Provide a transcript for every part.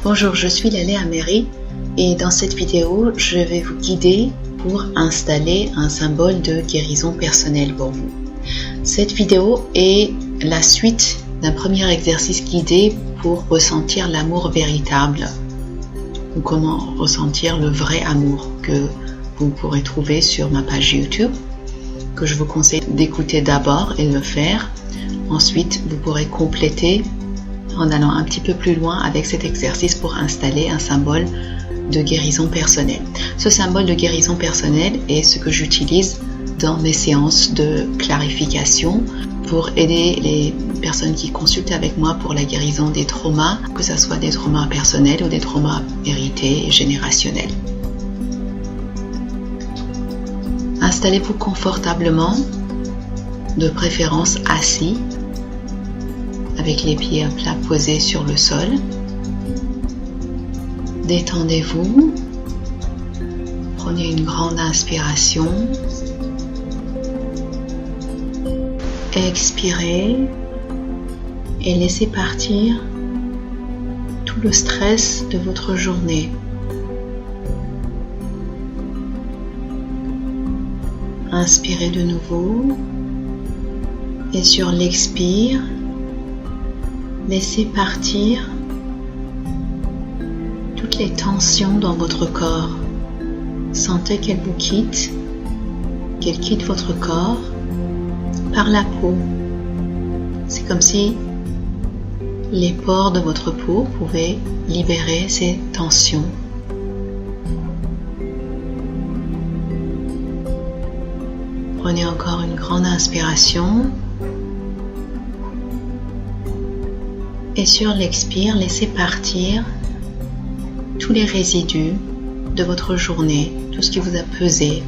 Bonjour, je suis Lélé Améry et dans cette vidéo, je vais vous guider pour installer un symbole de guérison personnelle pour vous. Cette vidéo est la suite d'un premier exercice guidé pour ressentir l'amour véritable. Ou comment ressentir le vrai amour que vous pourrez trouver sur ma page YouTube, que je vous conseille d'écouter d'abord et de le faire. Ensuite, vous pourrez compléter en allant un petit peu plus loin avec cet exercice pour installer un symbole de guérison personnelle. Ce symbole de guérison personnelle est ce que j'utilise dans mes séances de clarification pour aider les personnes qui consultent avec moi pour la guérison des traumas, que ce soit des traumas personnels ou des traumas hérités et générationnels. Installez-vous confortablement, de préférence assis, avec les pieds à plat posés sur le sol. Détendez-vous. Prenez une grande inspiration. Expirez et laissez partir tout le stress de votre journée. Inspirez de nouveau et sur l'expire, laissez partir toutes les tensions dans votre corps. Sentez qu'elles vous quittent, qu'elles quittent votre corps par la peau. C'est comme si les pores de votre peau pouvaient libérer ces tensions. Prenez encore une grande inspiration. Et sur l'expire, laissez partir tous les résidus de votre journée, tout ce qui vous a pesé,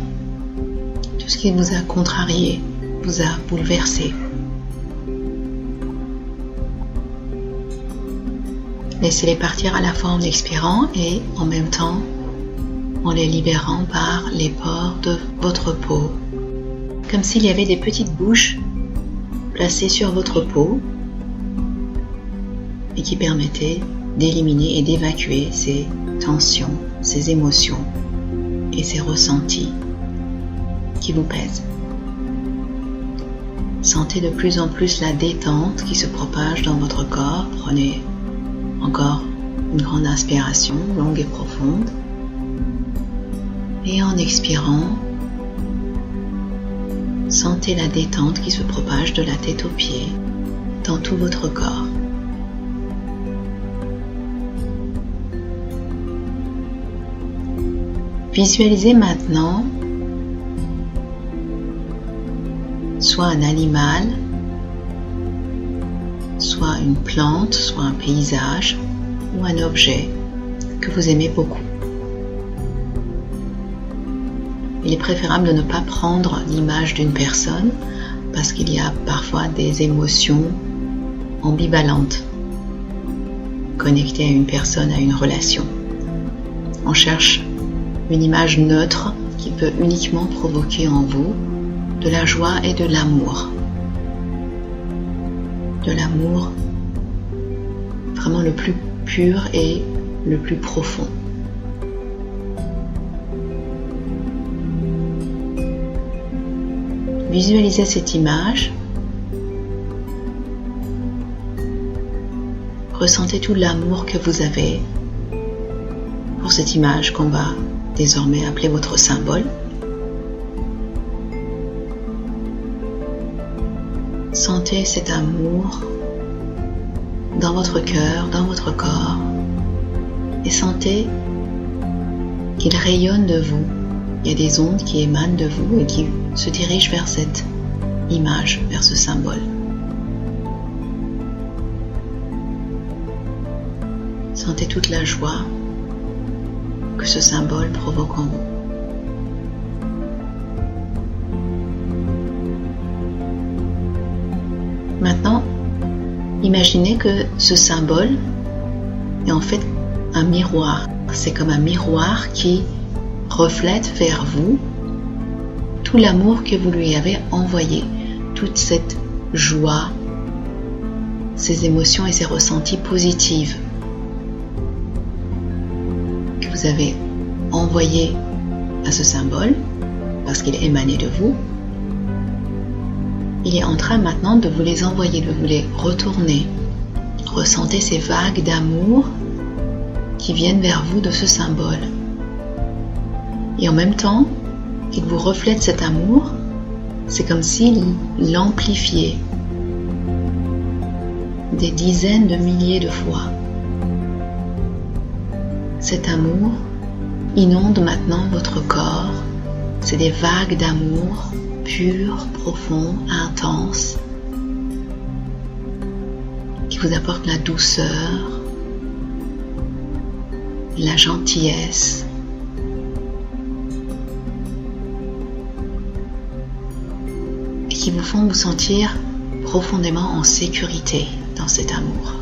tout ce qui vous a contrarié, vous a bouleversé. Laissez-les partir à la fois en expirant et en même temps en les libérant par les pores de votre peau. Comme s'il y avait des petites bouches placées sur votre peau et qui permettaient d'éliminer et d'évacuer ces tensions, ces émotions et ces ressentis qui vous pèsent. Sentez de plus en plus la détente qui se propage dans votre corps. Prenez encore une grande inspiration, longue et profonde. Et en expirant, sentez la détente qui se propage de la tête aux pieds dans tout votre corps. Visualisez maintenant soit un animal, soit une plante, soit un paysage ou un objet que vous aimez beaucoup. Il est préférable de ne pas prendre l'image d'une personne parce qu'il y a parfois des émotions ambivalentes connectées à une personne, à une relation. On cherche une image neutre qui peut uniquement provoquer en vous de la joie et de l'amour. De l'amour vraiment le plus pur et le plus profond. Visualisez cette image. Ressentez tout l'amour que vous avez pour cette image qu'on va désormais appeler votre symbole. Sentez cet amour dans votre cœur, dans votre corps et sentez qu'il rayonne de vous. Il y a des ondes qui émanent de vous et qui se dirigent vers cette image, vers ce symbole. Sentez toute la joie que ce symbole provoque en vous. Maintenant, imaginez que ce symbole est en fait un miroir. C'est comme un miroir qui reflète vers vous tout l'amour que vous lui avez envoyé, toute cette joie, ces émotions et ces ressentis positifs. vous avez envoyé à ce symbole, parce qu'il émanait de vous, il est en train maintenant de vous les envoyer, de vous les retourner. Ressentez ces vagues d'amour qui viennent vers vous de ce symbole. Et en même temps qu'il vous reflète cet amour, c'est comme s'il l'amplifiait des dizaines de milliers de fois. Cet amour inonde maintenant votre corps. C'est des vagues d'amour pures, profondes, intenses, qui vous apportent la douceur, la gentillesse, et qui vous font vous sentir profondément en sécurité dans cet amour.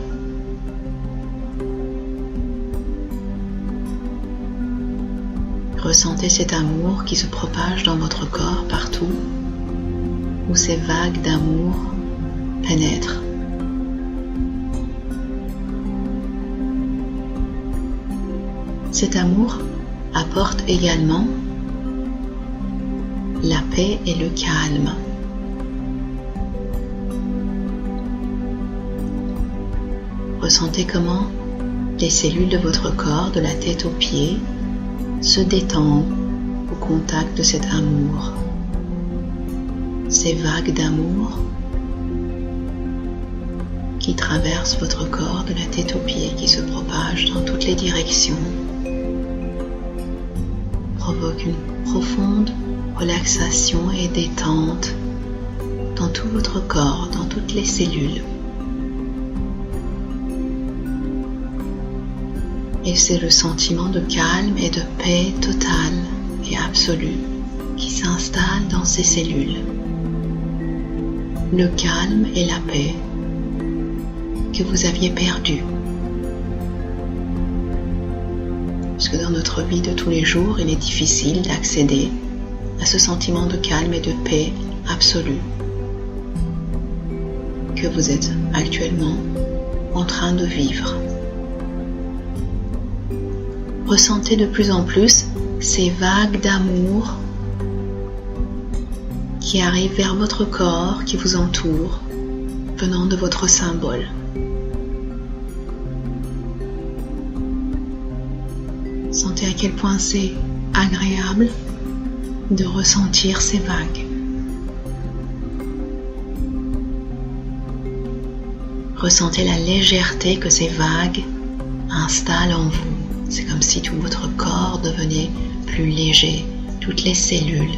Ressentez cet amour qui se propage dans votre corps partout où ces vagues d'amour pénètrent. Cet amour apporte également la paix et le calme. Ressentez comment les cellules de votre corps, de la tête aux pieds, se détendent au contact de cet amour. Ces vagues d'amour qui traversent votre corps de la tête aux pieds, qui se propagent dans toutes les directions, provoquent une profonde relaxation et détente dans tout votre corps, dans toutes les cellules. Et c'est le sentiment de calme et de paix totale et absolue qui s'installe dans ces cellules. Le calme et la paix que vous aviez perdu. Parce que dans notre vie de tous les jours, il est difficile d'accéder à ce sentiment de calme et de paix absolue que vous êtes actuellement en train de vivre. Ressentez de plus en plus ces vagues d'amour qui arrivent vers votre corps, qui vous entoure, venant de votre symbole. Sentez à quel point c'est agréable de ressentir ces vagues. Ressentez la légèreté que ces vagues installent en vous. C'est comme si tout votre corps devenait plus léger, toutes les cellules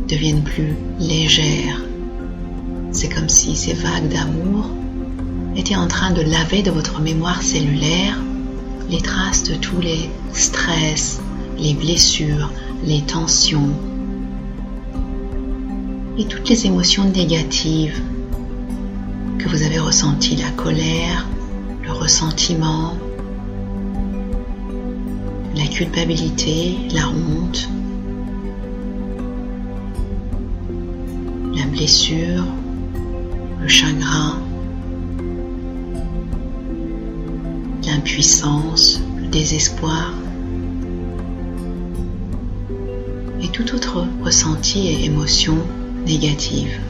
deviennent plus légères. C'est comme si ces vagues d'amour étaient en train de laver de votre mémoire cellulaire les traces de tous les stress, les blessures, les tensions et toutes les émotions négatives que vous avez ressenties, la colère, le ressentiment, la culpabilité, la honte, la blessure, le chagrin, l'impuissance, le désespoir et tout autre ressenti et émotion négative.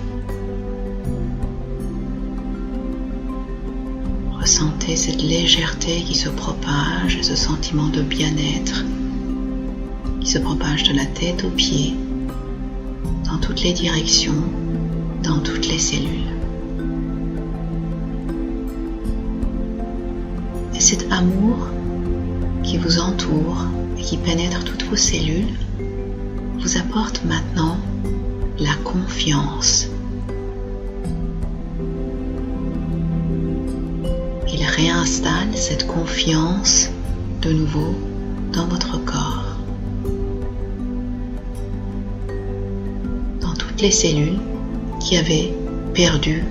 Ressentez cette légèreté qui se propage, ce sentiment de bien-être qui se propage de la tête aux pieds, dans toutes les directions, dans toutes les cellules. Et cet amour qui vous entoure et qui pénètre toutes vos cellules vous apporte maintenant la confiance. Il réinstalle cette confiance de nouveau dans votre corps, dans toutes les cellules qui avaient perdu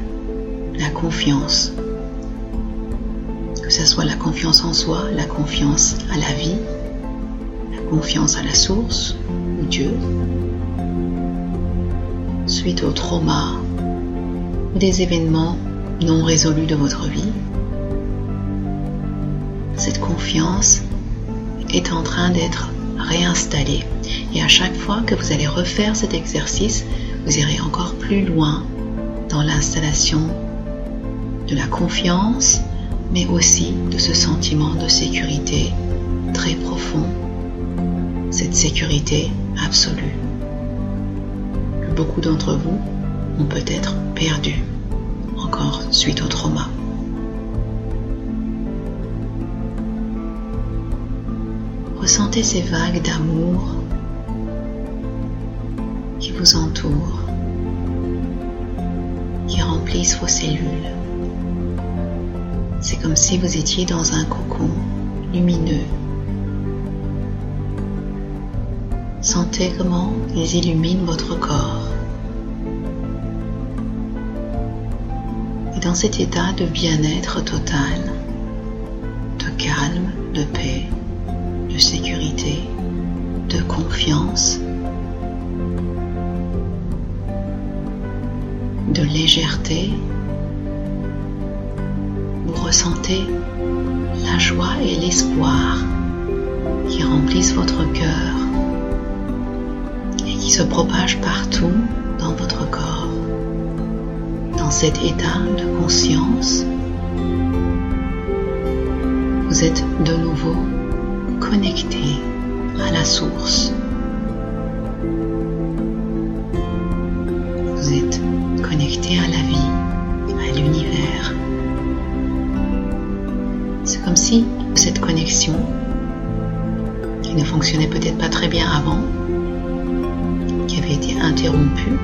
la confiance, que ce soit la confiance en soi, la confiance à la vie, la confiance à la source ou Dieu, suite au trauma ou des événements non résolus de votre vie. Cette confiance est en train d'être réinstallé. Et à chaque fois que vous allez refaire cet exercice, vous irez encore plus loin dans l'installation de la confiance, mais aussi de ce sentiment de sécurité très profond, cette sécurité absolue que beaucoup d'entre vous ont peut-être perdu encore suite au trauma. Ressentez ces vagues d'amour qui vous entourent, qui remplissent vos cellules. C'est comme si vous étiez dans un cocon lumineux. Sentez comment ils illuminent votre corps. Et dans cet état de bien-être total, de calme, de paix, de sécurité, de confiance, de légèreté, vous ressentez la joie et l'espoir qui remplissent votre cœur et qui se propagent partout dans votre corps. Dans cet état de conscience, vous êtes de nouveau connecté à la source. Vous êtes connecté à la vie, à l'univers. C'est comme si cette connexion, qui ne fonctionnait peut-être pas très bien avant, qui avait été interrompue,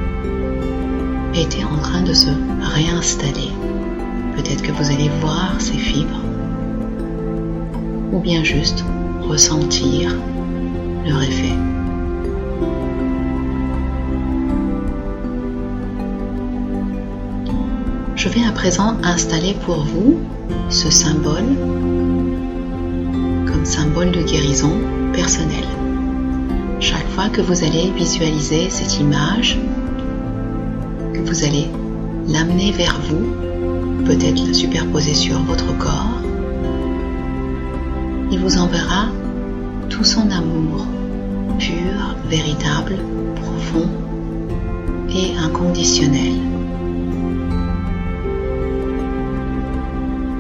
était en train de se réinstaller. Peut-être que vous allez voir ces fibres, ou bien juste ressentir leur effet. Je vais à présent installer pour vous ce symbole comme symbole de guérison personnelle. Chaque fois que vous allez visualiser cette image, que vous allez l'amener vers vous, peut-être la superposer sur votre corps, il vous enverra tout son amour, pur, véritable, profond et inconditionnel.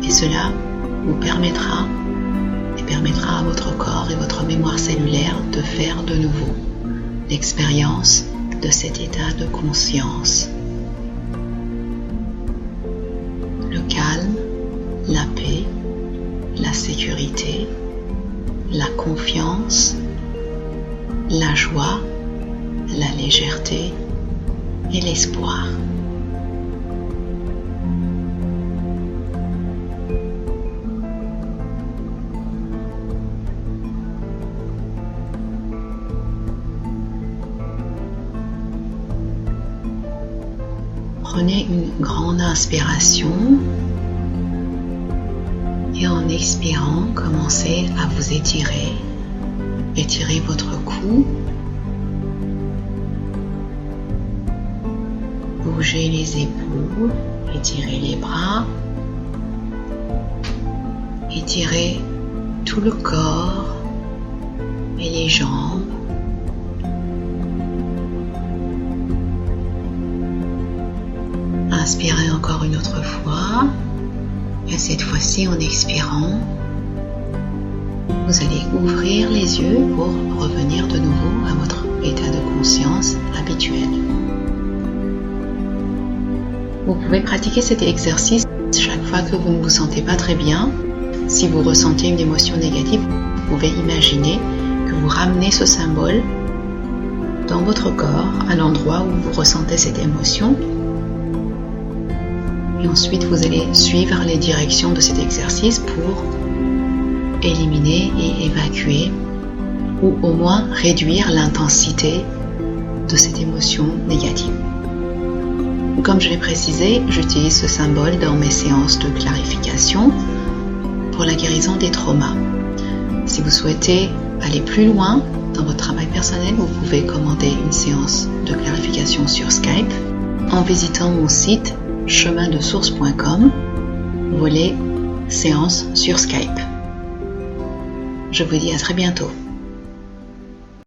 Et cela vous permettra à votre corps et votre mémoire cellulaire de faire de nouveau l'expérience de cet état de conscience. Le calme, la paix, la sécurité, la confiance, la joie, la légèreté et l'espoir. Prenez une grande inspiration et en expirant, commencez à vous étirer. Étirez votre cou. Bougez les épaules, étirez les bras. Étirez tout le corps et les jambes. Inspirez encore une autre fois, et cette fois-ci en expirant, vous allez ouvrir les yeux pour revenir de nouveau à votre état de conscience habituel. Vous pouvez pratiquer cet exercice chaque fois que vous ne vous sentez pas très bien. Si vous ressentez une émotion négative, vous pouvez imaginer que vous ramenez ce symbole dans votre corps, à l'endroit où vous ressentez cette émotion. Et ensuite, vous allez suivre les directions de cet exercice pour éliminer et évacuer ou au moins réduire l'intensité de cette émotion négative. Comme je l'ai précisé, j'utilise ce symbole dans mes séances de clarification pour la guérison des traumas. Si vous souhaitez aller plus loin dans votre travail personnel, vous pouvez commander une séance de clarification sur Skype en visitant mon site chemindesource.com, volet séance sur Skype. Je vous dis à très bientôt.